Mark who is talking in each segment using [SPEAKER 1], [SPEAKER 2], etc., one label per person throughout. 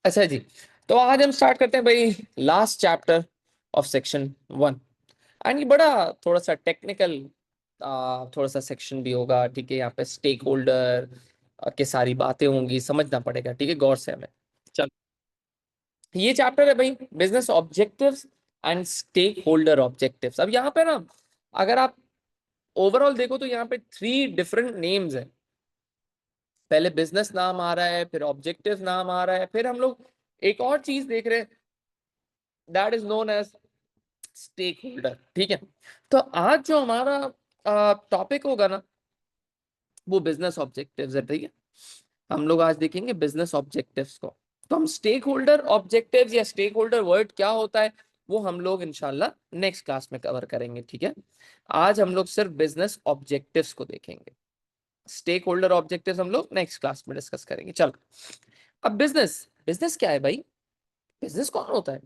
[SPEAKER 1] अच्छा जी, तो आज हम स्टार्ट करते हैं भाई last chapter of section 1। And ये बड़ा थोड़ा सा टेक्निकल थोड़ा सा सेक्शन भी होगा। ठीक है, यहाँ पे स्टेक होल्डर के सारी बातें होंगी, समझना पड़ेगा। ठीक है, गौर से हमें। चल, ये चैप्टर है भाई business objectives and stakeholder objectives. अब यहाँ पे ना, अगर आप ओवरऑल देखो तो यहाँ पे 3 डिफरेंट नेम्स है। पहले बिजनेस नाम आ रहा है, फिर ऑब्जेक्टिव नाम आ रहा है, फिर हम लोग एक और चीज देख रहे हैं, that is known as stakeholder. ठीक है, तो आज जो हमारा टॉपिक होगा ना, वो बिजनेस ऑब्जेक्टिव्स है। ठीक है, हम लोग आज देखेंगे बिजनेस ऑब्जेक्टिव्स को। तो हम स्टेक होल्डर ऑब्जेक्टिव्स या स्टेक होल्डर वर्ड क्या होता है, वो हम लोग इंशाल्लाह नेक्स्ट क्लास में कवर करेंगे। ठीक है, आज हम लोग सिर्फ बिजनेस ऑब्जेक्टिव्स को देखेंगे। स्टेक होल्डर ऑब्जेक्टिव्स हम लोग नेक्स्ट क्लास में डिस्कस करेंगे। चलो, अब बिजनेस बिजनेस क्या है भाई? बिजनेस कौन होता है?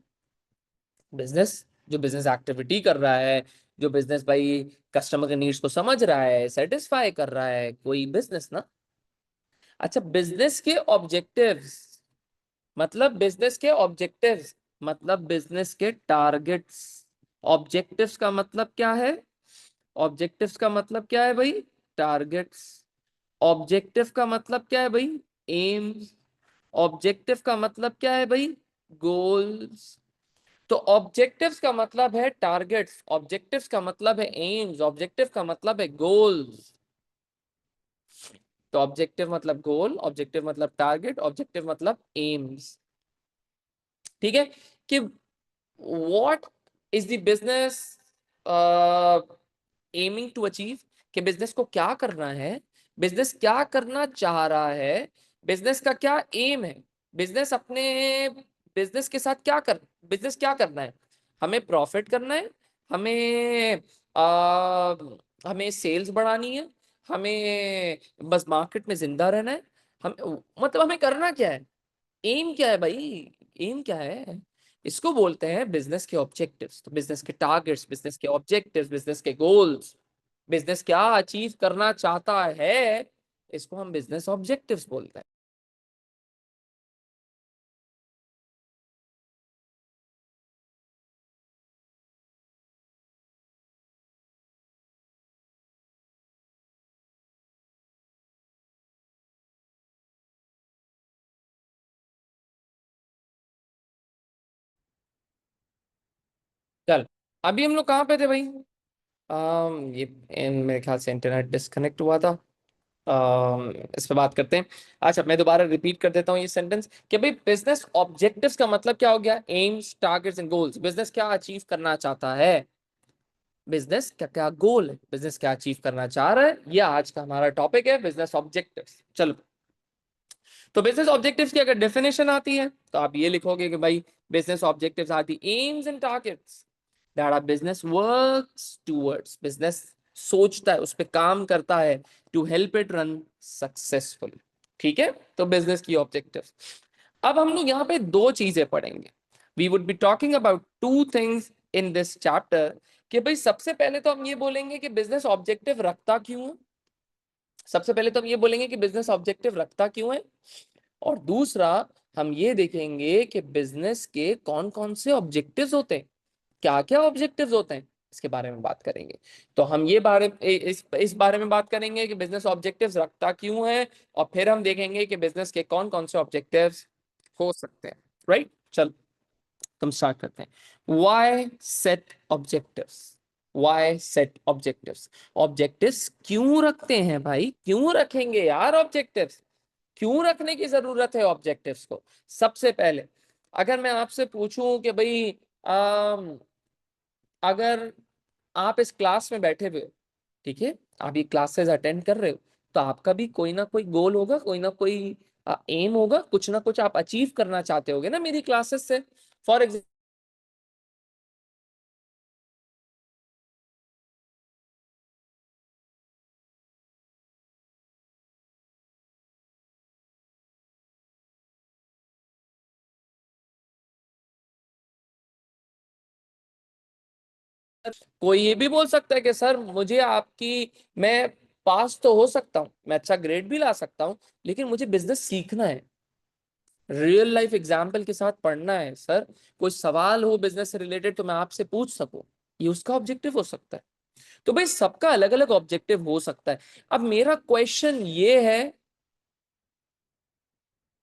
[SPEAKER 1] बिजनेस जो बिजनेस एक्टिविटी कर रहा है, जो बिजनेस भाई कस्टमर के नीड्स को समझ रहा है, सेटिस्फाई कर रहा है, कोई बिजनेस ना। अच्छा, बिजनेस के ऑब्जेक्टिव्स मतलब बिजनेस के ऑब्जेक्टिव्स मतलब बिजनेस के टारगेट्स। ऑब्जेक्टिव्स का मतलब क्या है? ऑब्जेक्टिव्स का मतलब क्या है भाई? टारगेट्स। ऑब्जेक्टिव का मतलब क्या है भाई? एम्स। ऑब्जेक्टिव का मतलब क्या है भाई? गोल्स। तो ऑब्जेक्टिव्स का मतलब है टारगेट्स, ऑब्जेक्टिव्स का मतलब है एम्स, ऑब्जेक्टिव का मतलब है गोल्स। तो ऑब्जेक्टिव मतलब गोल, ऑब्जेक्टिव मतलब टारगेट, ऑब्जेक्टिव मतलब एम्स। ठीक है, कि what is the business aiming to achieve, कि बिजनेस को क्या करना है, बिजनेस क्या करना चाह रहा है, बिजनेस का क्या एम है, बिजनेस अपने बिजनेस के साथ क्या कर बिजनेस क्या करना है। हमें प्रॉफिट करना है, हमें हमें सेल्स बढ़ानी है, हमें बस मार्केट में जिंदा रहना है। हम मतलब हमें करना क्या है, एम क्या है भाई? एम क्या है? इसको बोलते हैं बिजनेस के ऑब्जेक्टिव्स। तो बिजनेस के टारगेट्स, बिजनेस के ऑब्जेक्टिव्स, बिजनेस के गोल्स, बिजनेस क्या अचीव करना चाहता है, इसको हम बिजनेस ऑब्जेक्टिव्स बोलते हैं। चल, अभी हम लोग कहाँ पे थे भाई? मेरे ख्याल से इंटरनेट डिस्कनेक्ट हुआ था। इस पे बात करते हैं। अच्छा, मैं दोबारा रिपीट कर देता हूँ ये सेंटेंस कि भाई बिजनेस ऑब्जेक्टिव्स का मतलब क्या हो गया? AIIMS, targets and goals. Business क्या अचीव करना चाहता है, बिजनेस क्या क्या गोल है, बिजनेस क्या अचीव करना चाह रहा है, ये आज का हमारा टॉपिक है, बिजनेस ऑब्जेक्टिव्स। चलो, तो बिजनेस ऑब्जेक्टिव्स की अगर डेफिनेशन आती है तो आप ये लिखोगे कि भाई business objectives are the aims and targets that are business works towards. Business सोचता है, उस पर काम करता है, to help it run successful. ठीक है, तो बिजनेस की ऑब्जेक्टिव्स। अब हम लोग यहाँ पे दो चीजें पढ़ेंगे। We would be talking about two things in this chapter. कि भाई सबसे पहले तो हम ये बोलेंगे कि बिजनेस ऑब्जेक्टिव रखता क्यों है। सबसे पहले तो हम ये बोलेंगे कि बिजनेस ऑब्जेक्टिव रखता क्यों है, और दूसरा हम ये देखेंगे कि बिजनेस के कौन कौन से ऑब्जेक्टिव्स होते हैं, क्या क्या ऑब्जेक्टिव्स होते हैं, इसके बारे में बात करेंगे। तो हम ये इस बारे में बात करेंगे कि बिजनेस ऑब्जेक्टिव्स रखता क्यों है, और फिर हम देखेंगे कि बिजनेस के कौन कौन से ऑब्जेक्टिव्स हो सकते हैं। राइट, चल, तुम स्टार्ट करते हैं। Why set objectives? Why set objectives? Objectives क्यों रखते हैं भाई? क्यों रखेंगे यार ऑब्जेक्टिव्स? क्यों रखने की जरूरत है ऑब्जेक्टिव्स को? सबसे पहले अगर मैं आपसे पूछूं कि भाई अगर आप इस क्लास में बैठे हुए हो, ठीक है, आप ये क्लासेस अटेंड कर रहे हो, तो आपका भी कोई ना कोई गोल होगा, कोई ना कोई एम होगा, कुछ ना कुछ आप अचीव करना चाहते होगे ना मेरी क्लासेस से। फॉर एग्जाम्पल, कोई ये भी बोल सकता है कि सर मुझे आपकी, मैं पास तो हो सकता हूँ, मैं अच्छा ग्रेड भी ला सकता हूँ, लेकिन मुझे बिजनेस सीखना है। रियल लाइफ एग्जाम्पल के साथ पढ़ना है सर। कोई सवाल हो बिजनेस से रिलेटेड तो मैं आपसे पूछ सकूं, ये उसका ऑब्जेक्टिव हो सकता है। तो भाई सबका अलग अलग ऑब्जेक्टिव हो सकता है। अब मेरा क्वेश्चन ये है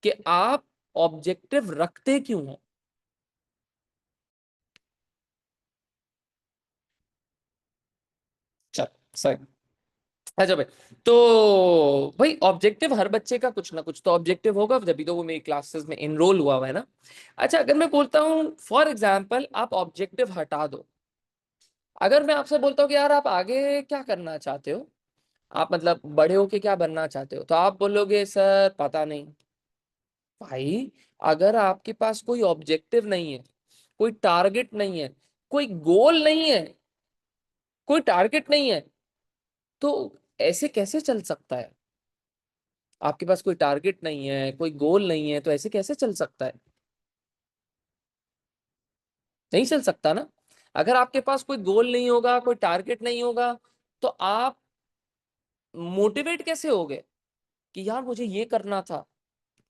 [SPEAKER 1] कि आप ऑब्जेक्टिव रखते क्यों हो? चल सही। अच्छा भाई, तो भाई ऑब्जेक्टिव हर बच्चे का कुछ ना कुछ तो ऑब्जेक्टिव होगा, जब भी तो वो मेरी क्लासेस में इनरोल हुआ है ना। अच्छा, अगर मैं बोलता हूँ फॉर एग्जाम्पल आप ऑब्जेक्टिव हटा दो, अगर मैं आपसे बोलता हूँ कि यार आप आगे क्या करना चाहते हो, आप मतलब बड़े होके क्या बनना चाहते हो, तो आप बोलोगे सर पता नहीं। भाई अगर आपके पास कोई ऑब्जेक्टिव नहीं है, कोई टारगेट नहीं है, कोई गोल नहीं है, कोई टारगेट नहीं है, तो ऐसे कैसे चल सकता है? आपके पास कोई टारगेट नहीं है, कोई गोल नहीं है, तो ऐसे कैसे चल सकता है? नहीं चल सकता ना। अगर आपके पास कोई गोल नहीं होगा, कोई टारगेट नहीं होगा, तो आप मोटिवेट कैसे होगे कि यार मुझे ये करना था।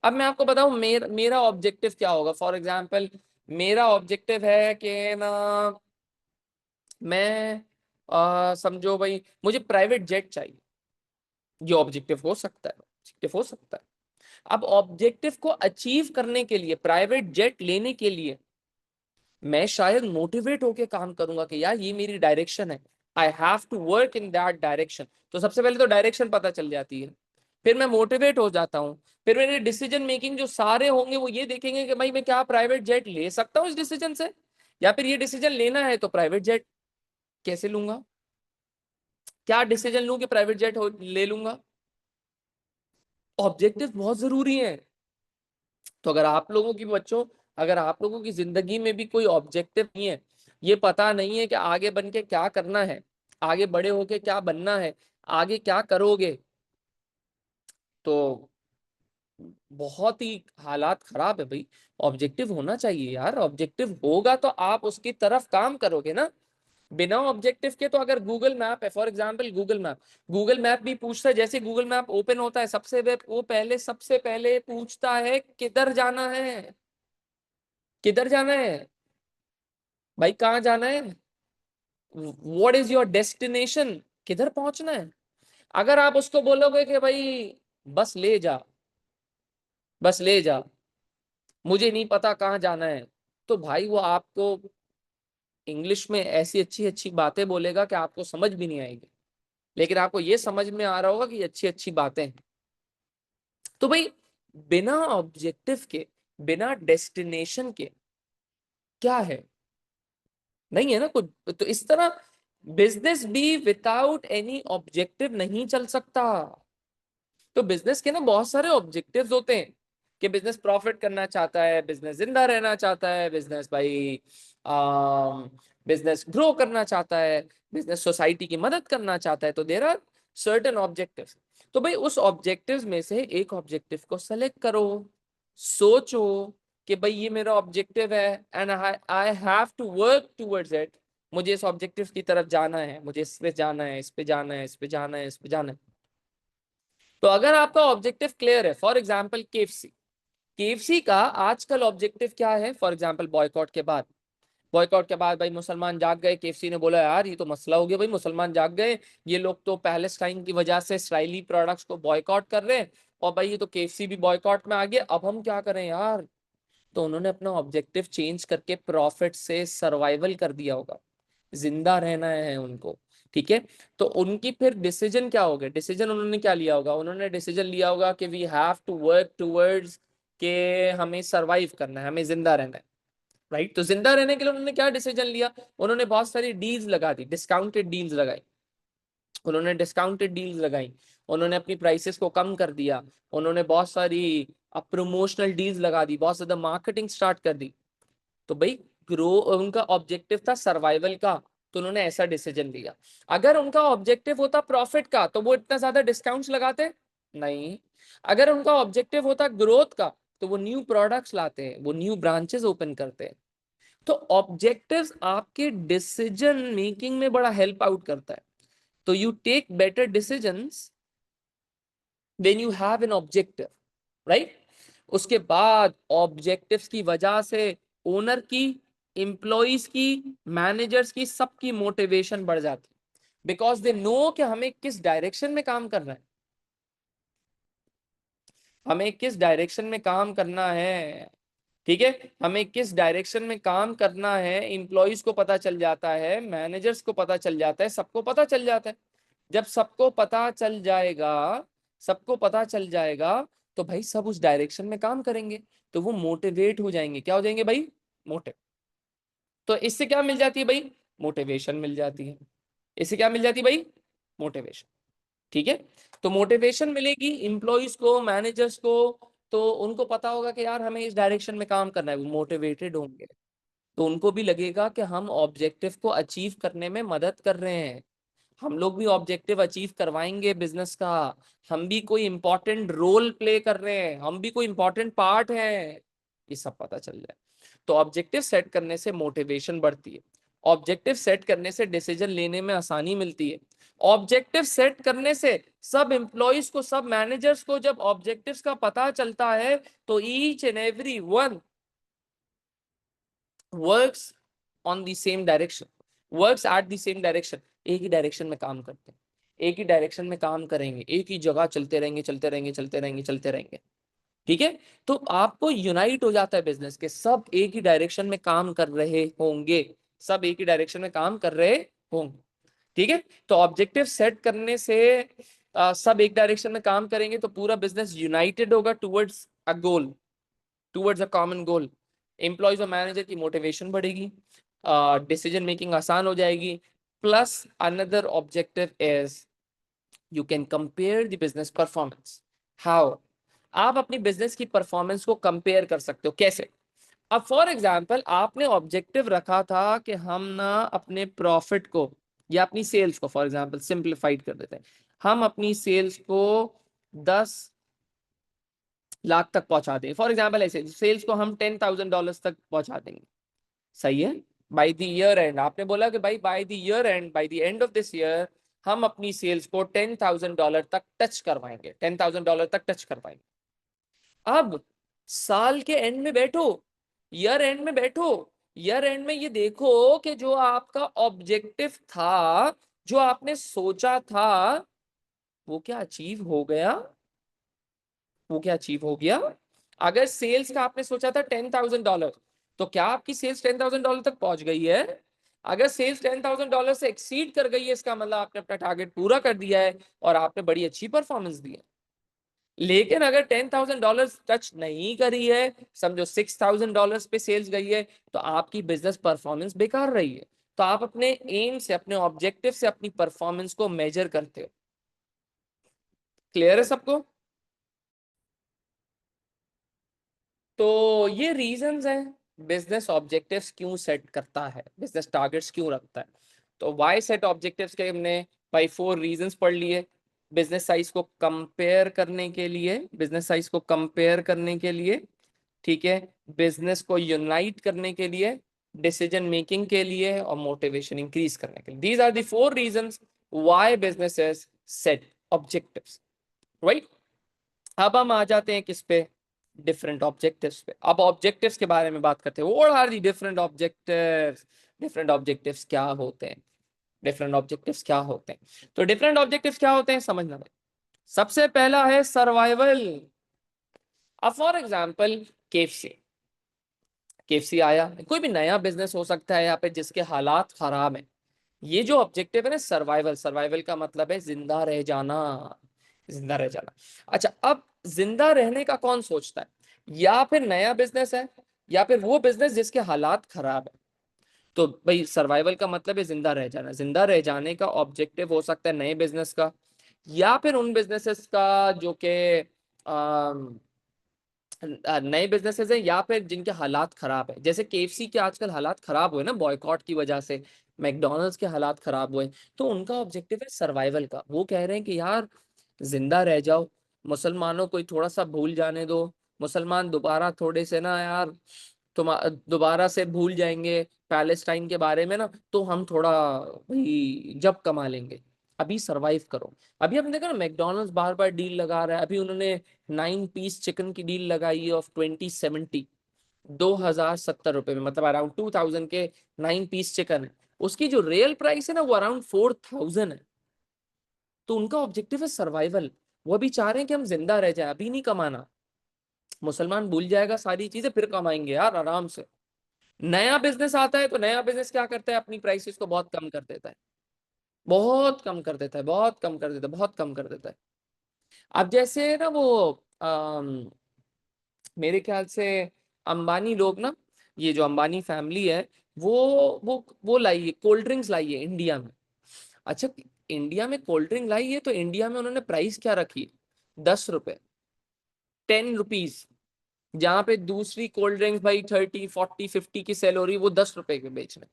[SPEAKER 1] अब मैं आपको बताऊं मेरा ऑब्जेक्टिव क्या होगा। फॉर एग्जाम्पल मेरा ऑब्जेक्टिव है कि ना, मैं समझो भाई मुझे प्राइवेट जेट चाहिए। ये ऑब्जेक्टिव हो सकता है, ऑब्जेक्टिव हो सकता है। अब ऑब्जेक्टिव को अचीव करने के लिए, प्राइवेट जेट लेने के लिए, मैं शायद मोटिवेट होके काम करूंगा कि यार ये मेरी डायरेक्शन है, I have to work in that direction. तो सबसे पहले तो डायरेक्शन पता चल जाती है, फिर मैं मोटिवेट हो जाता हूँ। फिर मेरे डिसीजन मेकिंग जो सारे होंगे वो ये देखेंगे कि भाई मैं क्या प्राइवेट जेट ले सकता हूँ इस डिसीजन से, या फिर ये डिसीजन लेना है तो प्राइवेट जेट कैसे लूंगा, क्या डिसीजन लूं कि प्राइवेट जेट ले लूंगा। ऑब्जेक्टिव बहुत जरूरी है। तो अगर आप लोगों की बच्चों, अगर आप लोगों की जिंदगी में भी कोई ऑब्जेक्टिव नहीं है, ये पता नहीं है कि आगे बन के क्या करना है, आगे बड़े होके क्या बनना है, आगे क्या करोगे, तो बहुत ही हालात खराब है भाई। ऑब्जेक्टिव होना चाहिए यार, ऑब्जेक्टिव होगा तो आप उसकी तरफ काम करोगे ना। बिना ऑब्जेक्टिव के तो, अगर गूगल मैप है फॉर एग्जांपल, गूगल मैप भी पूछता है, जैसे गूगल मैप ओपन होता है वो पहले सबसे पहले पूछता है किधर जाना है, किधर जाना है, भाई कहाँ जाना है, व्हाट इज योर डेस्टिनेशन, किधर पहुंचना है। अगर आप उसको बोलोगे कि भाई बस ले जा, बस ले जा, मुझे नहीं पता कहाँ जाना है, तो भाई वो आपको इंग्लिश में ऐसी अच्छी अच्छी बातें बोलेगा कि आपको समझ भी नहीं आएगी, लेकिन आपको ये समझ में आ रहा होगा कि अच्छी अच्छी बातें हैं। तो भाई बिना ऑब्जेक्टिव के, बिना डेस्टिनेशन के क्या है, नहीं है ना कुछ। तो इस तरह बिजनेस भी विदाउट एनी ऑब्जेक्टिव नहीं चल सकता। तो बिजनेस के ना बहुत सारे ऑब्जेक्टिव्स होते हैं कि बिजनेस प्रॉफिट करना चाहता है, बिजनेस जिंदा रहना चाहता है, बिजनेस भाई बिजनेस ग्रो करना चाहता है, बिजनेस सोसाइटी की मदद करना चाहता है। तो देयर आर सर्टेन ऑब्जेक्टिव्स। तो भाई उस ऑब्जेक्टिव्स में से एक ऑब्जेक्टिव को सेलेक्ट करो, सोचो कि भाई ये मेरा ऑब्जेक्टिव है and I have to work towards it. मुझे इस ऑब्जेक्टिव की तरफ जाना है, मुझे इस पे जाना है, इस पे जाना है, इस पे जाना है, इस पे जाना है। तो अगर आपका ऑब्जेक्टिव क्लियर है, फॉर एग्जाम्पल केएफसी, केएफसी का आजकल ऑब्जेक्टिव क्या है, फॉर एग्जाम्पल बॉयकॉट के बाद, बॉयकॉट के बाद भाई मुसलमान जाग गए, केएफसी ने बोला यार ये तो मसला हो गया भाई, मुसलमान जाग गए, ये लोग तो पैलेस्टाइन की वजह से इसराइली प्रोडक्ट्स को बॉयकॉट कर रहे हैं, और भाई ये तो केएफसी भी बॉयकॉट में आ गया, अब हम क्या करें यार। तो उन्होंने अपना ऑब्जेक्टिव चेंज करके प्रॉफिट से सर्वाइवल कर दिया होगा, जिंदा रहना है उनको। ठीक है, तो उनकी फिर डिसीजन क्या होगा, डिसीजन उन्होंने क्या लिया होगा, उन्होंने डिसीजन लिया होगा कि we have to work towards के हमें सरवाइव करना है, हमें जिंदा रहना है। राइट, तो जिंदा रहने के लिए उन्होंने क्या डिसीजन लिया, उन्होंने बहुत सारी डील्स लगा दी, डिस्काउंटेड डील्स लगाई, उन्होंने डिस्काउंटेड डील्स लगाई, उन्होंने अपनी प्राइसेस को कम कर दिया, उन्होंने बहुत सारी प्रमोशनल डील्स लगा दी, बहुत ज्यादा मार्केटिंग स्टार्ट कर दी। तो भाई ग्रो, उनका ऑब्जेक्टिव था सर्वाइवल का, तो उन्होंने ऐसा डिसीजन लिया। अगर उनका ऑब्जेक्टिव होता प्रॉफिट का तो वो इतना ज्यादा डिस्काउंट्स लगाते नहीं। अगर उनका ऑब्जेक्टिव होता ग्रोथ का तो वो न्यू प्रोडक्ट्स लाते हैं, वो न्यू ब्रांचेस ओपन करते हैं। तो ऑब्जेक्टिव्स आपके डिसीजन मेकिंग में बड़ा हेल्प आउट करता है। तो you take better decisions when you have an objective, right. उसके बाद ऑब्जेक्टिव्स की वजह से ओनर की, एम्प्लॉइज की, मैनेजर्स की, सबकी मोटिवेशन बढ़ जाती है, बिकॉज दे नो कि हमें किस डायरेक्शन में काम करना है, हमें किस डायरेक्शन में काम करना है। ठीक है, हमें किस डायरेक्शन में काम करना है, एम्प्लॉइज को पता चल जाता है, मैनेजर्स को पता चल जाता है, सबको पता चल जाता है। जब सबको पता चल जाएगा, सबको पता चल जाएगा, तो भाई सब उस डायरेक्शन में काम करेंगे, तो वो मोटिवेट हो जाएंगे। क्या हो जाएंगे भाई? मोटिव। तो इससे क्या मिल जाती है भाई? मोटिवेशन मिल जाती है। इससे क्या मिल जाती है भाई? मोटिवेशन। ठीक है, तो मोटिवेशन मिलेगी इंप्लॉइज को, मैनेजर्स को, तो उनको पता होगा कि यार हमें इस डायरेक्शन में काम करना है, वो मोटिवेटेड होंगे, तो उनको भी लगेगा कि हम ऑब्जेक्टिव को अचीव करने में मदद कर रहे हैं, हम लोग भी ऑब्जेक्टिव अचीव करवाएंगे बिजनेस का, हम भी कोई इंपॉर्टेंट रोल प्ले कर रहे हैं, हम भी कोई इंपॉर्टेंट पार्ट है, ये सब पता चल जाए। तो ऑब्जेक्टिव सेट करने से मोटिवेशन बढ़ती है, ऑब्जेक्टिव सेट करने से डिसीजन लेने में आसानी मिलती है, ऑब्जेक्टिव सेट करने से सब एम्प्लॉइज को, सब मैनेजर्स को जब ऑब्जेक्टिव्स का पता चलता है, तो each and every one works on the same direction, works at the same direction, एक ही डायरेक्शन में काम करते हैं, एक ही डायरेक्शन में काम करेंगे, एक ही जगह चलते रहेंगे, चलते रहेंगे, चलते रहेंगे, चलते रहेंगे। ठीक है, तो आपको यूनाइट हो जाता है बिजनेस के, सब एक ही डायरेक्शन में काम कर रहे होंगे, सब एक ही डायरेक्शन में काम कर रहे होंगे। ठीक है, तो ऑब्जेक्टिव सेट करने से सब एक डायरेक्शन में काम करेंगे, तो पूरा बिजनेस यूनाइटेड होगा towards a goal, towards a common goal. Employees और मैनेजर की मोटिवेशन बढ़ेगी, डिसीजन मेकिंग आसान हो जाएगी। Plus another objective is you can compare the business performance. How? आप अपनी बिजनेस की परफॉर्मेंस को कंपेयर कर सकते हो। कैसे? अब फॉर एग्जाम्पल आपने ऑब्जेक्टिव रखा था कि हम ना अपने प्रॉफिट को या अपनी सेल्स को, फॉर एग्जाम्पल सिंप्लीफाइड कर देते हैं, हम अपनी सेल्स को 10 लाख तक पहुंचा दें, फॉर एग्जाम्पल ऐसे सेल्स को हम $10,000 तक पहुंचा देंगे। सही है, बाय द ईयर एंड आपने बोला कि भाई by the year and, by the end of this year हम अपनी सेल्स को $10,000 तक टच करवाएंगे, $10,000 तक टच करवाएंगे। अब साल के एंड में बैठो, ईयर एंड में बैठो, ईयर एंड में ये देखो कि जो आपका ऑब्जेक्टिव था, जो आपने सोचा था, वो क्या अचीव हो गया? वो क्या अचीव हो गया? अगर सेल्स का आपने सोचा था $10,000, तो क्या आपकी सेल्स $10,000 तक पहुंच गई है? अगर सेल्स $10,000 से एक्सीड कर गई है, इसका मतलब आपने अपना टारगेट पूरा कर दिया है और आपने बड़ी अच्छी परफॉर्मेंस दी है। लेकिन अगर $10,000 टच नहीं करी है, समझो $6,000 पे सेल्स गई है, तो आपकी बिजनेस परफॉर्मेंस बेकार रही है। तो आप अपने एम से, अपने ऑब्जेक्टिव से अपनी परफॉर्मेंस को मेजर करते हो। क्लियर है सबको? तो ये रीजंस हैं बिजनेस ऑब्जेक्टिव्स क्यों सेट करता है, बिजनेस टारगेट्स क्यों रखता है। तो वाई सेट ऑब्जेक्टिव्स के हमने भाई 4 रीजंस पढ़ लिए। बिजनेस साइज को कंपेयर करने के लिए, बिजनेस साइज को कंपेयर करने के लिए, ठीक है, बिजनेस को यूनाइट करने के लिए, डिसीजन मेकिंग के लिए, और मोटिवेशन इंक्रीज करने के लिए। These are the 4 reasons why businesses set objectives, right. अब हम आ जाते हैं किस पे? डिफरेंट ऑब्जेक्टिव्स पे। अब ऑब्जेक्टिव्स के बारे में बात करते हैं, what are the different objectives, different objectives क्या होते हैं, डिफरेंट ऑब्जेक्टिव्स क्या होते हैं। तो डिफरेंट ऑब्जेक्टिव्स क्या होते हैं समझना भाई। सबसे पहला है सर्वाइवल। अब फॉर एग्जांपल केएफसी, केएफसी आया, कोई भी नया बिजनेस हो सकता है यहाँ पे जिसके हालात खराब हैं। ये जो ऑब्जेक्टिव है ना सर्वाइवल, सर्वाइवल का मतलब है जिंदा रह जाना, जिंदा रह जाना। अच्छा, अब जिंदा रहने का कौन सोचता है? या फिर नया बिजनेस है, या फिर वो बिजनेस जिसके हालात खराब है। तो भाई सर्वाइवल का मतलब है जिंदा रह जाना, जिंदा रह जाने का ऑब्जेक्टिव हो सकता है नए बिजनेस का, या फिर उन बिजनेसेस का जो कि नए बिजनेसेस हैं, या फिर जिनके हालात खराब है। जैसे केएफसी के आजकल हालात खराब हुए ना बॉयकॉट की वजह से, मैकडोनल्ड्स के हालात खराब हुए, तो उनका ऑब्जेक्टिव है सर्वाइवल का। वो कह रहे हैं कि यार जिंदा रह जाओ, मुसलमानों को थोड़ा सा भूल जाने दो, मुसलमान दोबारा थोड़े से ना यार, तुम दोबारा से भूल जाएंगे पैलेस्टाइन के बारे में ना, तो हम थोड़ा भाई जब कमा लेंगे। अभी सरवाइव करो। अभी आपने देखा ना मैकडोनल्ड्स बार बार डील लगा रहा है, अभी उन्होंने 9 पीस चिकन की डील लगाई है ऑफ 2070, 2070 रुपए में, मतलब अराउंड 2000 के 9 पीस चिकन है। उसकी जो रियल प्राइस है ना वो अराउंड 4000 है। तो उनका ऑब्जेक्टिव है सर्वाइवल। वो अभी चाह रहे हैं कि हम जिंदा रह जाए, अभी नहीं कमाना। मुसलमान भूल जाएगा सारी चीजें, फिर कमाएंगे यार आराम से। नया बिजनेस आता है तो नया बिजनेस क्या करता है, अपनी प्राइसेस को बहुत कम कर देता है, बहुत कम कर देता है, बहुत कम कर देता है, बहुत कम कर देता है। अब जैसे ना वो मेरे ख्याल से अंबानी लोग ना, ये जो अंबानी फैमिली है, वो वो लाई है कोल्ड ड्रिंक्स लाई है इंडिया में। अच्छा, इंडिया में कोल्ड ड्रिंक लाई है तो इंडिया में उन्होंने प्राइस क्या रखी है, 10 रुपए, 10 रुपीज। जहां पे दूसरी कोल्ड ड्रिंक्स भाई 30 40 50 की सेल हो रही, वो 10 रुपए के बेच रहे।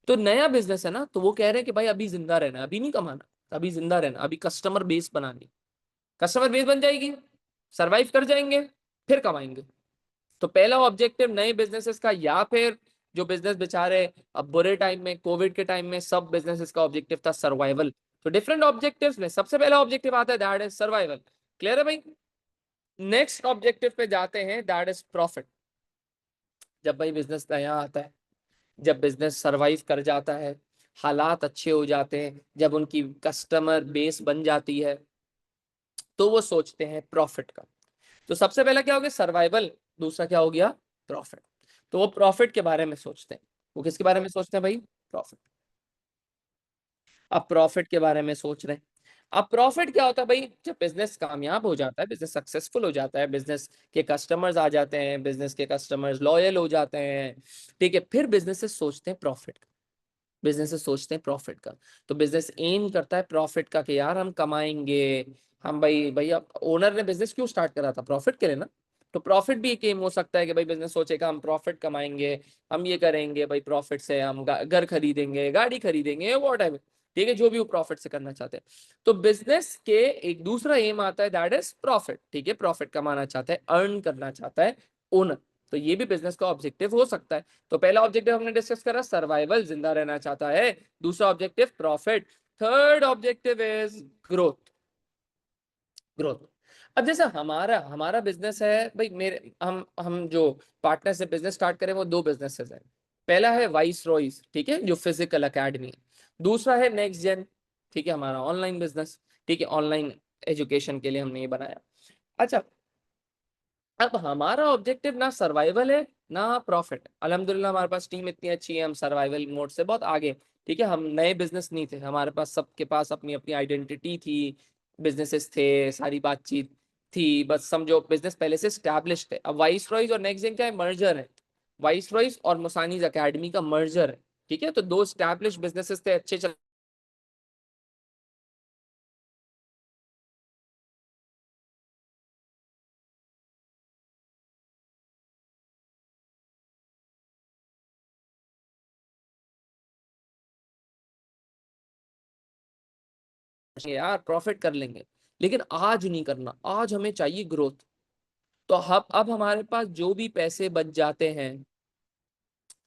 [SPEAKER 1] तो नया बिजनेस है ना, तो वो कह रहे हैं कि भाई अभी जिंदा रहना, अभी नहीं कमाना, अभी जिंदा रहना, अभी कस्टमर बेस बनानी। कस्टमर बेस बन जाएगी, सरवाइव कर जाएंगे, फिर कमाएंगे। तो पहला ऑब्जेक्टिव नए बिजनेसेस का, या फिर जो बिजनेस बेचारे अब बुरे टाइम में, कोविड के टाइम में सब बिजनेसेस का ऑब्जेक्टिव था सर्वाइवल। तो डिफरेंट ऑब्जेक्टिव्स में सबसे पहला ऑब्जेक्टिव आता है दैट इज सर्वाइवल। क्लियर है भाई? नेक्स्ट ऑब्जेक्टिव पे जाते हैं, दैट इज प्रॉफिट। जब भाई बिजनेस नया आता है, जब बिजनेस सरवाइव कर जाता है, हालात अच्छे हो जाते हैं, जब उनकी कस्टमर बेस बन जाती है, तो वो सोचते हैं प्रॉफिट का। तो सबसे पहला क्या हो गया, सर्वाइवल। दूसरा क्या हो गया, प्रॉफिट। तो वो प्रॉफिट के बारे में सोचते हैं। वो किसके बारे में सोचते हैं भाई, प्रॉफिट। अब प्रॉफिट के बारे में सोच रहे हैं। अब प्रॉफिट क्या होता है भाई, जब बिजनेस कामयाब हो जाता है, बिजनेस सक्सेसफुल हो जाता है, बिजनेस के कस्टमर्स आ जाते हैं, बिजनेस के कस्टमर्स लॉयल हो जाते हैं, ठीक है, फिर बिजनेसेस सोचते हैं प्रॉफिट। बिजनेसेस सोचते हैं प्रॉफिट का। तो बिजनेस एम करता है प्रॉफिट का कि यार हम कमाएंगे। हम भाई भैया, ओनर ने बिजनेस क्यों स्टार्ट करा था, प्रॉफिट के लिए ना। तो प्रॉफिट भी एक एम हो सकता है कि भाई बिजनेस सोचेगा हम प्रॉफिट कमाएंगे, हम ये करेंगे भाई, प्रॉफिट से हम घर खरीदेंगे, गाड़ी खरीदेंगे, वॉट एवर, ठीक है, जो भी वो प्रॉफिट से करना चाहते हैं। तो बिजनेस के एक दूसरा एम आता है, दैट इज प्रॉफिट। ठीक है, प्रॉफिट कमाना चाहता है, अर्न करना चाहता है ओनर। तो ये भी बिजनेस का ऑब्जेक्टिव हो सकता है। तो पहला ऑब्जेक्टिव हमने डिस्कस करा, सर्वाइवल, जिंदा रहना चाहता है। दूसरा objective profit. Third objective is growth. Growth. अब जैसे हमारा हमारा बिजनेस है भाई, मेरे हम जो पार्टनर से बिजनेस स्टार्ट करें वो दो बिजनेसेस हैं। पहला है वाइस रॉयज, ठीक है, जो फिजिकल एकेडमी। दूसरा है नेक्स्ट जेन, ठीक है, हमारा ऑनलाइन बिजनेस। ठीक है, ऑनलाइन एजुकेशन के लिए हमने ये बनाया। अच्छा, अब हमारा ऑब्जेक्टिव ना सर्वाइवल है ना प्रॉफिट। अल्हम्दुलिल्लाह हमारे पास टीम इतनी अच्छी है, हम सर्वाइवल मोड से बहुत आगे। ठीक है, हम नए बिजनेस नहीं थे, हमारे पास सबके पास अपनी अपनी आइडेंटिटी थी, बिजनेसेस थे, सारी बातचीत थी, बस समझो बिजनेस पहले से स्टैब्लिश थे। अब वाइस रॉयज और नेक्स्ट जेन क्या है, मर्जर है। वाइस रॉयज और मुसानीज अकेडमी का मर्जर है। ठीक है, तो दो स्टैब्लिश बिजनेसेस थे, अच्छे चल यार, प्रॉफिट कर लेंगे, लेकिन आज नहीं करना, आज हमें चाहिए ग्रोथ। तो अब हमारे पास जो भी पैसे बच जाते हैं,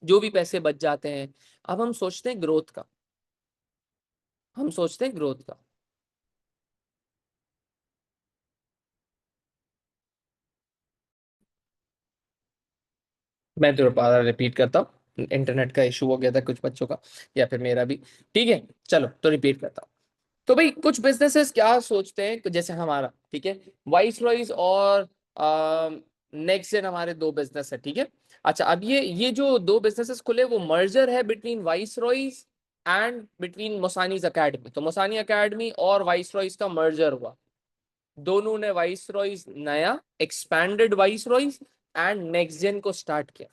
[SPEAKER 1] जो भी पैसे बच जाते हैं, अब हम सोचते हैं ग्रोथ का। हम सोचते हैं ग्रोथ का। मैं तो रिपीट करता हूँ, इंटरनेट का इशू हो गया था कुछ बच्चों का, या फिर मेरा भी। ठीक है, चलो तो रिपीट करता हूँ। तो भाई कुछ बिजनेसेस क्या सोचते हैं कि जैसे हमारा, ठीक है, वाइस रॉइस और नेक्स्ट जेन, हमारे दो बिजनेस है, ठीक है। अच्छा, अब ये जो दो बिजनेसेस खुले, वो मर्जर है between Vice Royce and between Mosani's academy. तो मोसानी अकेडमी और वाइस रॉइस का मर्जर हुआ। दोनों ने वाइस रॉइस नया expanded Vice Royce and next gen को स्टार्ट किया।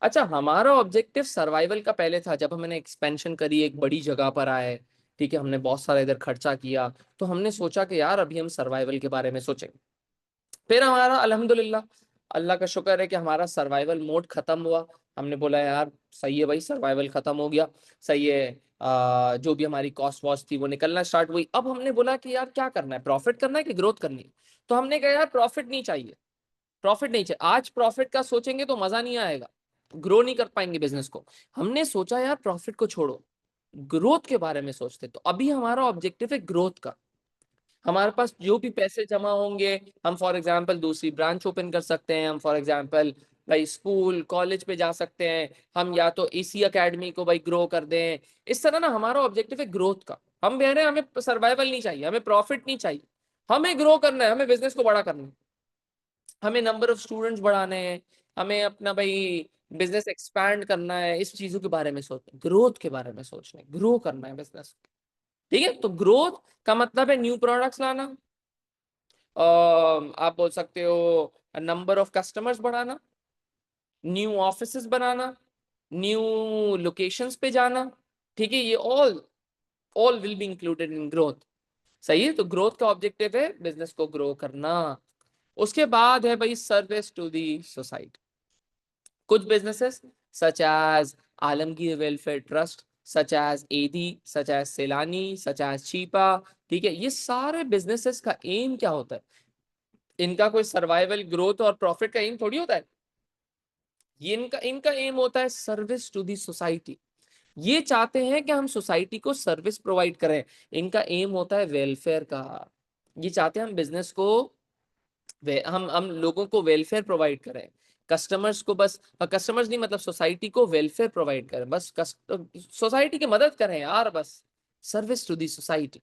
[SPEAKER 1] अच्छा, हमारा ऑब्जेक्टिव सर्वाइवल का पहले था, जब हमने एक्सपेंशन करी, एक बड़ी जगह पर आए, ठीक है, हमने बहुत सारा इधर खर्चा किया, तो हमने सोचा कि यार अभी हम सर्वाइवल के बारे में सोचेंगे। फिर हमारा अल्हम्दुलिल्लाह, अल्लाह का शुक्र है कि हमारा सर्वाइवल मोड खत्म हुआ। हमने बोला यार सही है भाई, सर्वाइवल खत्म हो गया, सही है। जो भी हमारी कॉस्ट वॉस्ट थी वो निकलना स्टार्ट हुई। अब हमने बोला कि यार क्या करना है, प्रॉफिट करना है कि ग्रोथ करनी है। तो हमने कहा यार प्रॉफिट नहीं चाहिए, प्रॉफिट नहीं चाहिए, आज प्रॉफिट का सोचेंगे तो मजा नहीं आएगा, ग्रो नहीं कर पाएंगे बिजनेस को। हमने सोचा यार प्रॉफिट को छोड़ो, ग्रोथ के बारे में सोचते। तो अभी हमारा ऑब्जेक्टिव है ग्रोथ का। हमारे पास जो भी पैसे जमा होंगे, हम फॉर एग्जांपल दूसरी ब्रांच ओपन कर सकते हैं, हम फॉर एग्जांपल भाई स्कूल कॉलेज पे जा सकते हैं, हम या तो इसी एकेडमी को भाई ग्रो कर दें। इस तरह ना हमारा ऑब्जेक्टिव है ग्रोथ का। हम कह रहे हैं हमें सर्वाइवल नहीं चाहिए, हमें प्रॉफिट नहीं चाहिए, हमें ग्रो करना है, हमें बिजनेस को बड़ा करना है, हमें नंबर ऑफ स्टूडेंट्स बढ़ाने हैं, हमें अपना भाई बिजनेस एक्सपैंड करना है। इस चीजों के बारे में सोचना, ग्रोथ के बारे में सोचना है, ग्रो करना है बिजनेस। ठीक है, तो ग्रोथ का मतलब है न्यू प्रोडक्ट्स लाना, आप बोल सकते हो नंबर ऑफ कस्टमर्स बढ़ाना, न्यू ऑफिसेस बनाना, न्यू लोकेशंस पे जाना। ठीक है, ये all all will be included in growth. सही है, तो ग्रोथ का ऑब्जेक्टिव है बिजनेस को ग्रो करना। उसके बाद है भाई सर्विस टू दी सोसाइटी। कुछ businesses such as Alamgir welfare trust, such as Edhi, such as सेलानी, such as Chhipa. ठीक है, ये सारे बिजनेसेस का एम क्या होता है? इनका कोई सर्वाइवल ग्रोथ और प्रॉफिट का एम थोड़ी होता है। ये इनका इनका एम होता है सर्विस टू दी सोसाइटी। ये चाहते हैं कि हम सोसाइटी को सर्विस प्रोवाइड करें। इनका एम होता है वेलफेयर का। ये चाहते हैं हम बिजनेस को हम लोगों को वेलफेयर प्रोवाइड करें, कस्टमर्स को बस, कस्टमर्स नहीं मतलब सोसाइटी को वेलफेयर प्रोवाइड करें, बस सोसाइटी की मदद करें यार, बस service to the society,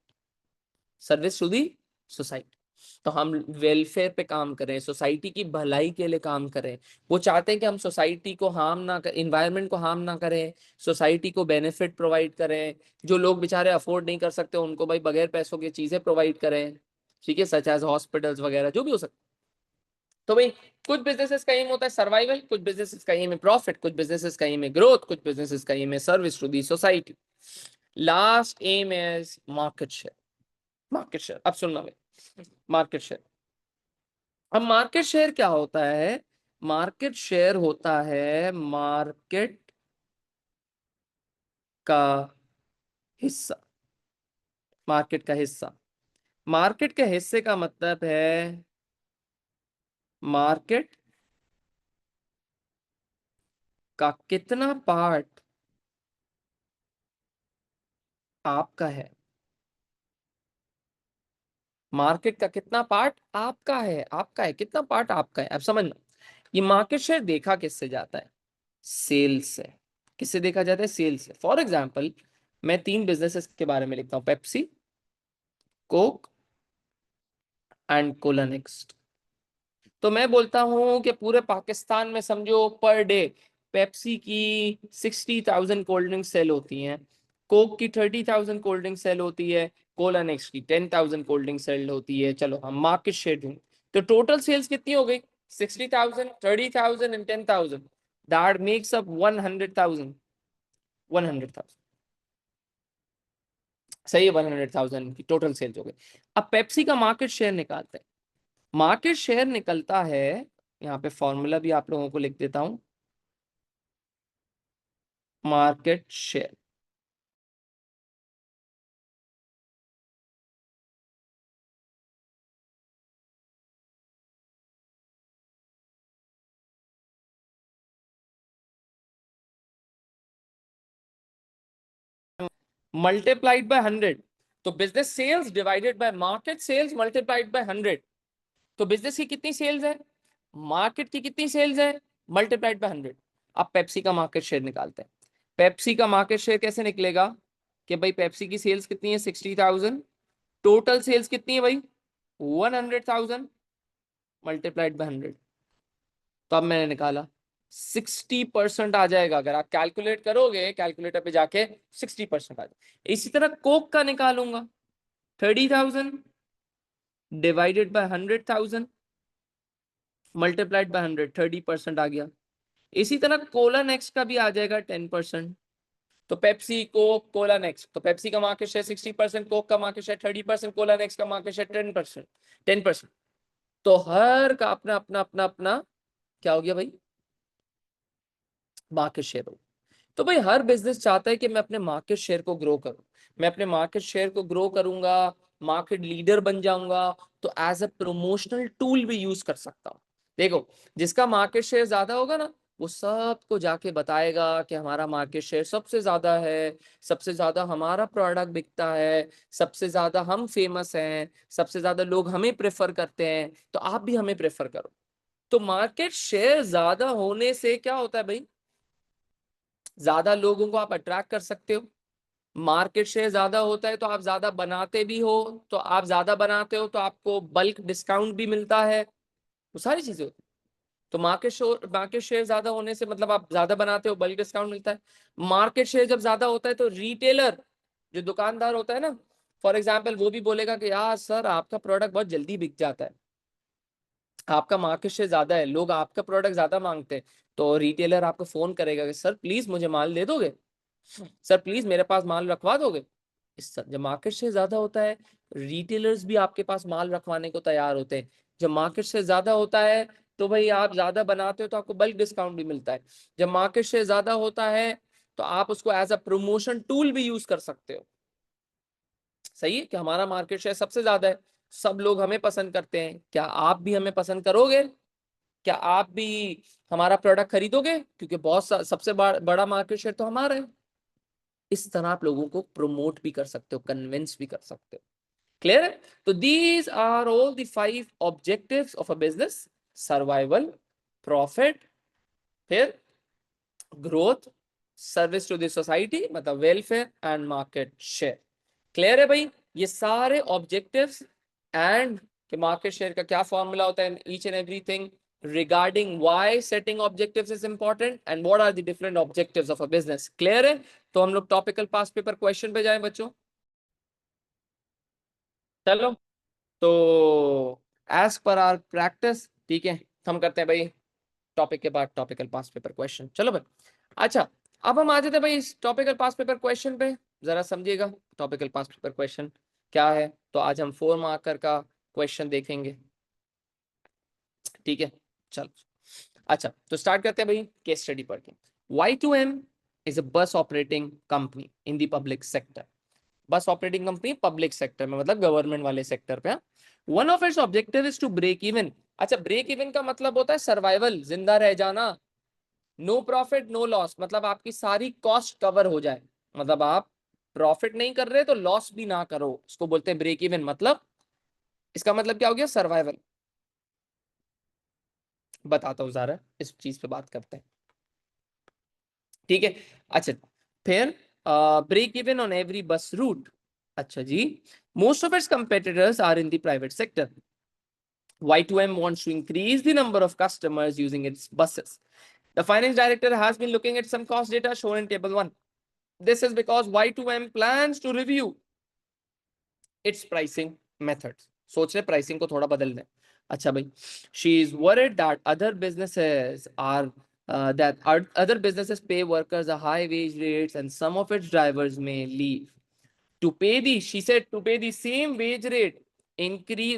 [SPEAKER 1] service to the society. तो हम वेलफेयर पे काम करें, सोसाइटी की भलाई के लिए काम करें। वो चाहते हैं कि हम सोसाइटी को हार्म ना कर, इन्वायरमेंट को हार्म ना करें, सोसाइटी को बेनिफिट प्रोवाइड करें। जो लोग बेचारे अफोर्ड नहीं कर सकते उनको भाई बगैर पैसों की चीजें प्रोवाइड करें। ठीक है, सच एज हॉस्पिटल्स वगैरह जो भी हो सकता। तो भाई कुछ बिजनेसेस का एम होता है सर्वाइवल, कुछ बिजनेसेस का एम है प्रॉफिट, कुछ बिजनेसेस का एम है ग्रोथ, कुछ बिजनेसेस का एम है service to the society. Last aim is market share. Market share, अब सुनना भाई, मार्केट शेयर। अब मार्केट शेयर क्या होता है? मार्केट शेयर होता है मार्केट का हिस्सा। मार्केट का हिस्सा, मार्केट के हिस्से का मतलब है मार्केट का कितना पार्ट आपका है। मार्केट का कितना पार्ट आपका है, आपका है, कितना पार्ट आपका है। अब समझना, ये मार्केट शेयर देखा किससे जाता है? सेल्स से। किससे देखा जाता है? सेल्स से। फॉर एग्जाम्पल, मैं तीन बिजनेसेस के बारे में लिखता हूँ, Pepsi, Coke and Cola next. तो मैं बोलता हूँ कि पूरे पाकिस्तान में समझो पर डे पेप्सी की 60,000 कोल्ड ड्रिंक सेल होती हैं, कोक की 30,000 कोल्ड ड्रिंक सेल होती है, कोला नेक्स्ट की 10,000 कोल्ड ड्रिंक सेल होती है। चलो हम मार्केट शेयर ढूंढ, तो टोटल सेल्स कितनी हो गई? 60,000, 30,000 एंड 10,000, दैट मेक्स अप 100,000। 100,000 सही है, 100,000 की टोटल सेल्स हो गई। अब पेप्सी का मार्केट शेयर निकालते हैं। मार्केट शेयर निकलता है, यहाँ पे फॉर्मूला भी आप लोगों को लिख देता हूं। मार्केट शेयर मल्टीप्लाइड बाय 100, तो business sales divided by market sales multiplied by 100। तो बिजनेस की कितनी सेल्स है, मार्केट की कितनी सेल्स है, मल्टीप्लाइड बाय 100। अब पेप्सी का मार्केट शेयर निकालते हैं। पेप्सी का मार्केट शेयर कैसे निकलेगा? कि भाई पेप्सी की सेल्स कितनी है? 60,000, टोटल सेल्स कितनी है भाई? 100,000 मल्टीप्लाइड बाय 100। तो अब मैंने निकाला 60% आ जाएगा। अगर आप कैलकुलेट करोगे कैलकुलेटर पे जाके 60% आ जाएगा। इसी तरह कोक का निकालूंगा, 30,000 डिवाइडेड बाय 100,000 मल्टीप्लाइड बाय 100, 30% आ गया। इसी तरह कोला नेक्स्ट का भी आ जाएगा 10%। तो पेप्सी कोक कोला नेक्स्ट, तो पेप्सी का मार्केट शेयर 60%, कोक का मार्केट शेयर 30%, कोला नेक्स्ट का मार्केट शेयर 10%। 10%, तो हर का अपना अपना अपना अपना क्या हो गया भाई? मार्केट शेयर हो। तो भाई हर बिजनेस चाहता है कि मैं अपने मार्केट शेयर को ग्रो करूं। मैं अपने मार्केट शेयर को ग्रो करूंगा, मार्केट लीडर बन जाऊंगा, तो एज अ प्रमोशनल टूल भी यूज कर सकता हूं। देखो, जिसका मार्केट शेयर ज्यादा होगा ना, वो सबको जाके बताएगा कि हमारा मार्केट शेयर सबसे ज्यादा है, सबसे ज्यादा हमारा प्रोडक्ट बिकता है, सबसे ज्यादा हम फेमस हैं, सबसे ज्यादा लोग हमें प्रेफर करते हैं, तो आप भी हमें प्रेफर करो। तो मार्केट शेयर ज्यादा होने से क्या होता है भाई, ज्यादा लोगों को आप अट्रैक्ट कर सकते हो। मार्केट शेयर ज्यादा होता है तो आप ज्यादा बनाते भी हो, तो आप ज्यादा बनाते हो तो आपको बल्क डिस्काउंट भी मिलता है, वो सारी चीजें होती हैं। तो मार्केट शेयर ज्यादा होने से मतलब आप ज्यादा बनाते हो, बल्क डिस्काउंट मिलता है। मार्केट शेयर जब ज्यादा होता है तो रिटेलर, जो दुकानदार होता है ना, फॉर एग्जाम्पल वो भी बोलेगा कि यार सर आपका प्रोडक्ट बहुत जल्दी बिक जाता है, आपका मार्केट शेयर ज्यादा है, लोग आपका प्रोडक्ट ज्यादा मांगते हैं। तो रिटेलर आपको फोन करेगा कि सर प्लीज मुझे माल दे दोगे, सर प्लीज मेरे पास माल रखवा दोगे। जब मार्केट शेयर ज्यादा होता है, रिटेलर्स भी आपके पास माल रखवाने को तैयार होते हैं। जब मार्केट शेयर ज्यादा होता है तो भाई आप ज्यादा बनाते हो तो आपको बल्क डिस्काउंट भी मिलता है। जब मार्केट शेयर ज्यादा होता है तो आप उसको एज अ प्रमोशन टूल भी यूज कर सकते हो। सही है कि हमारा मार्केट शेयर सबसे ज्यादा है, सब लोग हमें पसंद करते हैं, क्या आप भी हमें पसंद करोगे? क्या आप भी हमारा प्रोडक्ट खरीदोगे? क्योंकि सबसे बड़ा मार्केट शेयर तो हमारा है। इस तरह आप लोगों को प्रमोट भी कर सकते हो, कन्विंस भी कर सकते हो। क्लियर है? तो these are all the 5 objectives of a business: survival, profit, फिर growth, service to the society मतलब welfare, and market share. Clear है भाई? ये सारे ऑब्जेक्टिव्स एंड कि मार्केट शेयर का क्या फॉर्मूला होता है, each and everything regarding why setting objectives is important and what are the different objectives of a business. Clear है? तो हम लोग टॉपिकल पास पेपर क्वेश्चन पे जाएं बच्चों। चलो, तो एज पर आवर प्रैक्टिस, ठीक है, हम करते हैं भाई टॉपिक के बाद टॉपिकल पास पेपर क्वेश्चन। चलो भाई, अच्छा, अब हम आ जाते हैं भाई इस टॉपिकल पास पेपर क्वेश्चन पे। जरा समझिएगा टॉपिकल पास पेपर क्वेश्चन क्या है। तो आज हम 4 मार्कर का क्वेश्चन देखेंगे, ठीक है। चलो, अच्छा, तो स्टार्ट करते हैं भाई केस स्टडी पढ़ के। Y2M is a bus operating company in the public sector. Bus operating company public sector में मतलब गवर्नमेंट वाले सेक्टर पे। One of its objective is to break even. अच्छा, ब्रेक इवन का मतलब होता है सर्वाइवल, जिंदा रह जाना। नो प्रॉफिट नो लॉस मतलब आपकी सारी कॉस्ट कवर हो जाए, मतलब आप प्रॉफिट नहीं कर रहे तो लॉस भी ना करो, उसको बोलते हैं ब्रेक इवन। मतलब इसका मतलब क्या हो गया? सर्वाइवल। बताता हूँ जरा, इस चीज पे बात करते हैं, ठीक है। अच्छा, फिर break even on every bus route. अच्छा जी, most of its competitors are in the private sector. Y2M wants to increase the number of customers using its buses. The finance director has been looking at some cost data shown in table 1. This is because Y2M plans to review its pricing methods. सोच रहे pricing को थोड़ा बदल दें। अच्छा भाई, she is worried that other businesses pay workers a high wage rates and some of its drivers may leave. She said to pay the same wage rate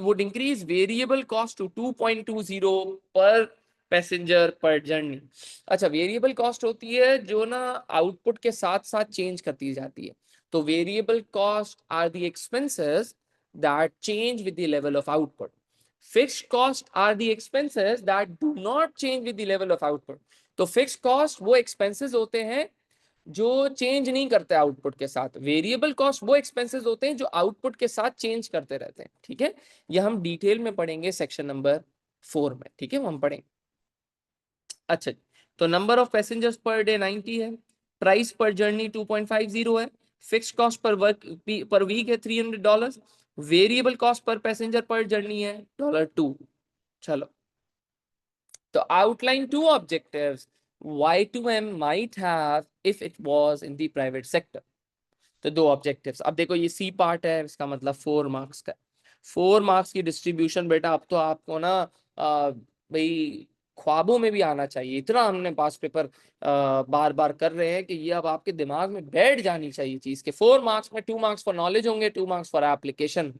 [SPEAKER 1] would increase variable cost to 2.20 per passenger पर journey. अच्छा, variable cost होती है जो ना output के साथ साथ change करती जाती है। तो variable cost are the expenses that change with the level of output. Fixed cost are the expenses that do not change with the level of output. तो फिक्स्ड कॉस्ट वो एक्सपेंसेस होते हैं जो चेंज नहीं करते आउटपुट के साथ। Variable cost वो एक्सपेंसेस होते हैं जो आउटपुट के साथ चेंज करते रहते हैं, ठीक है। ये हम डिटेल में पढ़ेंगे सेक्शन नंबर 4 में, ठीक है, वो हम पढ़ेंगे। अच्छा, तो number of passengers per day 90 है, प्राइस पर जर्नी 2.50 है, फिक्स्ड कॉस्ट पर वीक है $300, वेरिएबल कॉस्ट पर पैसेंजर पर जर्नी है $2। चलो, तो outline 2 objectives Y2M might have if it was in the private sector. तो 2 ऑब्जेक्टिव्स। अब देखो ये सी पार्ट है, इसका मतलब 4 मार्क्स का। 4 मार्क्स की डिस्ट्रीब्यूशन बेटा अब तो आपको ना भाई ख्वाबों में भी आना चाहिए, इतना हमने पास पेपर बार बार कर रहे हैं कि ये अब आपके दिमाग में बैठ जानी चाहिए चीज के। 4 मार्क्स में 2 मार्क्स फॉर नॉलेज होंगे, 2 मार्क्स फॉर एप्लीकेशन।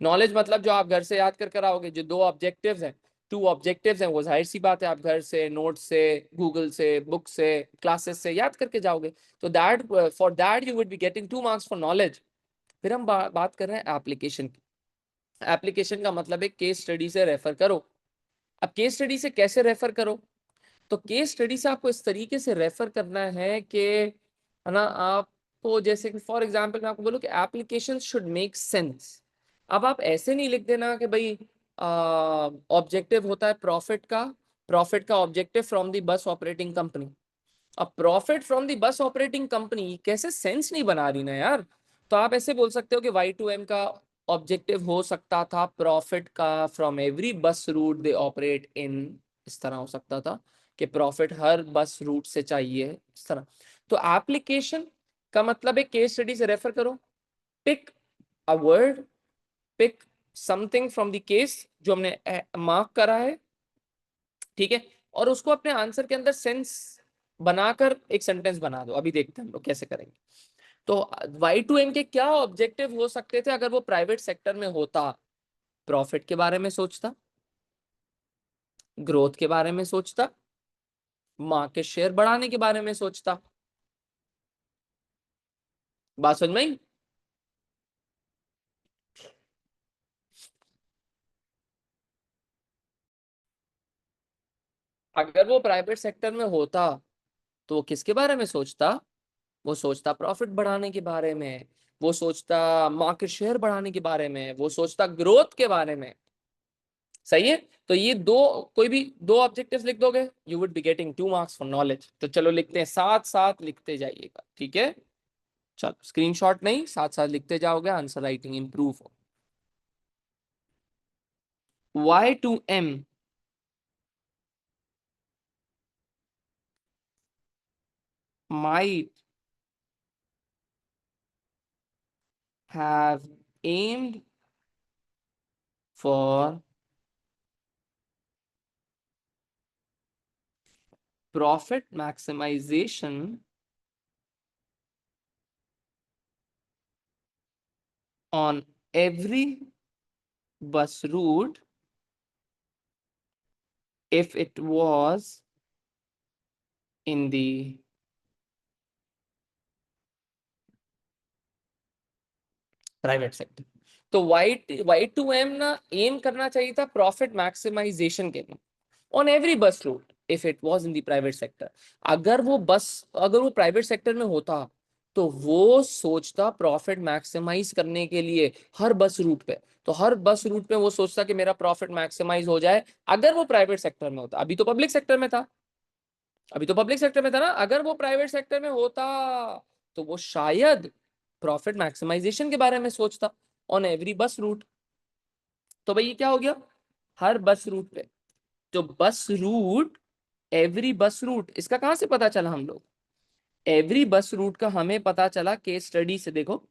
[SPEAKER 1] नॉलेज मतलब जो आप घर से याद कर कर आओगे, जो 2 ऑब्जेक्टिव्स हैं, 2 ऑब्जेक्टिव्स हैं, वो जाहिर सी बात है आप घर से, नोट से, गूगल से, बुक से, क्लासेस से याद करके जाओगे। तो that for that you would be getting 2 marks for knowledge. फिर हम बात कर रहे हैं एप्लीकेशन की। एप्लीकेशन का मतलब है केस स्टडी से रेफर करो। अब केस स्टडी से कैसे रेफर करो? तो केस स्टडी से आपको इस तरीके से रेफर करना है कि, है ना, आपको जैसे कि फॉर एग्जांपल मैं आपको बोलूं कि एप्लीकेशन शुड मेक सेंस। अब आप ऐसे नहीं लिख देना कि भाई ऑब्जेक्टिव होता है प्रॉफिट का objective from the bus operating company. अब profit from the bus operating company कैसे सेंस नहीं बना रही ना यार। तो आप ऐसे बोल सकते हो कि Y2M का ऑब्जेक्टिव हो सकता था प्रॉफिट का from every bus route they operate in. इस तरह हो सकता था कि प्रॉफिट हर बस रूट से चाहिए, इस तरह। तो एप्लीकेशन का मतलब है केस स्टडी से रेफर करो, pick a word, pick something from the case जो हमने मार्क करा है, ठीक है, और उसको अपने आंसर के अंदर सेंस बनाकर एक सेंटेंस बना दो। अभी देखते हैं हम लोग कैसे करेंगे। तो Y2M के क्या ऑब्जेक्टिव हो सकते थे अगर वो प्राइवेट सेक्टर में होता? प्रॉफिट के बारे में सोचता, ग्रोथ के बारे में सोचता, मार्केट शेयर बढ़ाने के बारे में सोचता। बात समझ में आई? अगर वो प्राइवेट सेक्टर में होता तो वो किसके बारे में सोचता? वो सोचता प्रॉफिट बढ़ाने के बारे में, वो सोचता मार्केट शेयर बढ़ाने के बारे में, वो सोचता ग्रोथ के बारे में। सही है। तो ये दो, कोई भी दो ऑब्जेक्टिव्स लिख दोगे, you would be getting 2 marks for knowledge. तो चलो लिखते हैं, साथ साथ लिखते जाइएगा, ठीक है। चलो स्क्रीनशॉट नहीं, साथ साथ लिखते जाओगे, आंसर राइटिंग इंप्रूव हो। Y2M might have aimed for profit maximization on every bus route if it was in the private sector. तो Y2M ना एम करना चाहिए था प्रॉफिट मैक्सिमाइजेशन के लिए on every bus route if it was in the private sector. अगर वो private sector में होता तो वो सोचता प्रॉफिट मैक्सिमाइज करने के लिए हर बस रूट पे। तो हर बस रूट पे वो सोचता कि मेरा प्रॉफिट मैक्सिमाइज हो जाए। अगर वो प्राइवेट सेक्टर में होता, अभी तो पब्लिक सेक्टर में था, अभी तो पब्लिक सेक्टर में था ना। अगर वो प्राइवेट सेक्टर में होता तो वो शायद प्रॉफिट मैक्सिमाइजेशन के बारे में सोचता ऑन एवरी बस रूट। तो भाई ये क्या हो गया? हर बस रूट पे। तो bus route, every bus root, इसका कहां से पता चला हम लोग? एवरी बस रूट का हमें पता चला केस स्टडी से। देखो,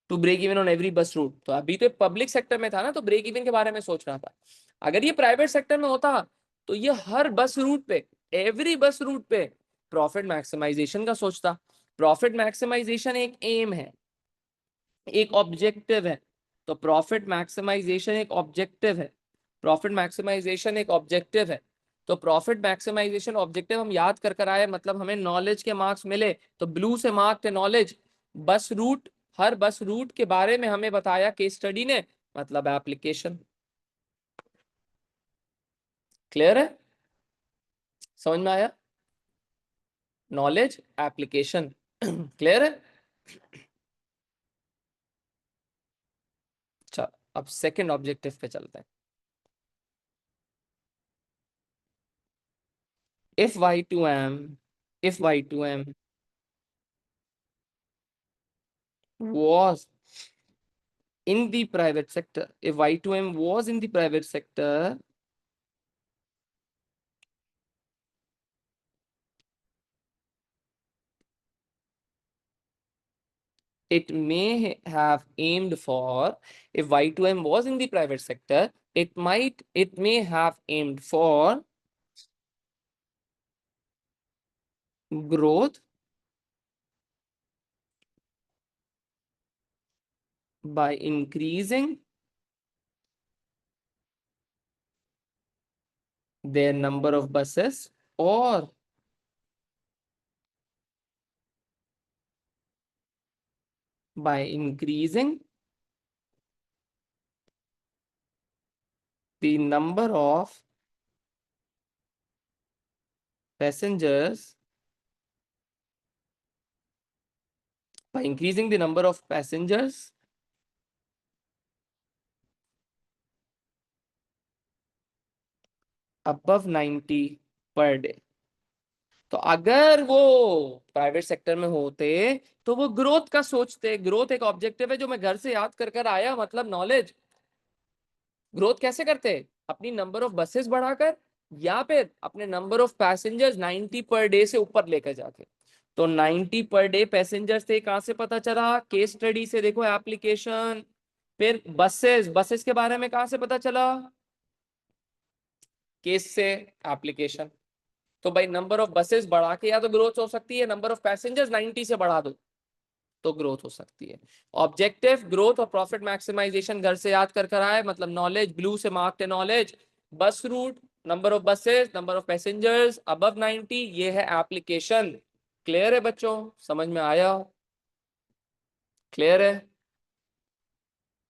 [SPEAKER 1] to break even on every bus route. तो अभी तो पब्लिक सेक्टर में था ना, तो ब्रेक इवन के बारे में सोच रहा था। अगर ये प्राइवेट सेक्टर में होता तो ये हर बस रूट पे, एवरी बस रूट पे प्रॉफिट मैक्सिमाइजेशन का सोचता। प्रॉफिट मैक्सिमाइजेशन एक एम है, एक ऑब्जेक्टिव है। तो प्रॉफिट मैक्सिमाइजेशन एक ऑब्जेक्टिव है, प्रॉफिट मैक्सिमाइजेशन एक ऑब्जेक्टिव है। तो प्रॉफिट मैक्सिमाइजेशन ऑब्जेक्टिव हम याद कर आए, मतलब हमें नॉलेज के मार्क्स मिले। तो ब्लू से मार्क थे नॉलेज। बस रूट, हर बस रूट के बारे में हमें बताया केस स्टडी ने, मतलब एप्लीकेशन। क्लियर है? समझ में आया? Knowledge, application. क्लियर है? चलो अब सेकंड ऑब्जेक्टिव पे चलते हैं। if y2m if y2m was in the private sector, if Y2M was in the private sector, it may have aimed for, if Y2M was in the private sector, it may have aimed for growth by increasing their number of buses or by increasing the number of passengers by increasing the number of passengers above 90 per day. तो अगर वो private sector में होते तो वो growth का सोचते. Growth एक ऑब्जेक्टिव है जो मैं घर से याद कर कर आया, मतलब नॉलेज. ग्रोथ कैसे करते? अपनी नंबर ऑफ बसेस बढ़ाकर या फिर अपने number of passengers 90 per day से ऊपर लेकर जाके. तो 90 पर डे पैसेंजर्स थे, कहां से पता चला? केस स्टडी से. देखो एप्लीकेशन. फिर बसेस, बसेस के बारे में कहां से पता चला? केस से. एप्लीकेशन. तो भाई नंबर ऑफ बसेस बढ़ा के या तो ग्रोथ हो सकती है, नंबर ऑफ पैसेंजर्स 90 से बढ़ा दो तो ग्रोथ हो सकती है. ऑब्जेक्टिव ग्रोथ और प्रॉफिट मैक्सिमाइजेशन घर से याद कर कर आए, मतलब नॉलेज ब्लू से मार्क्ड है knowledge. Bus route, number of buses, number of passengers above 90, ये है एप्लीकेशन. क्लियर है बच्चों? समझ में आया? क्लियर है?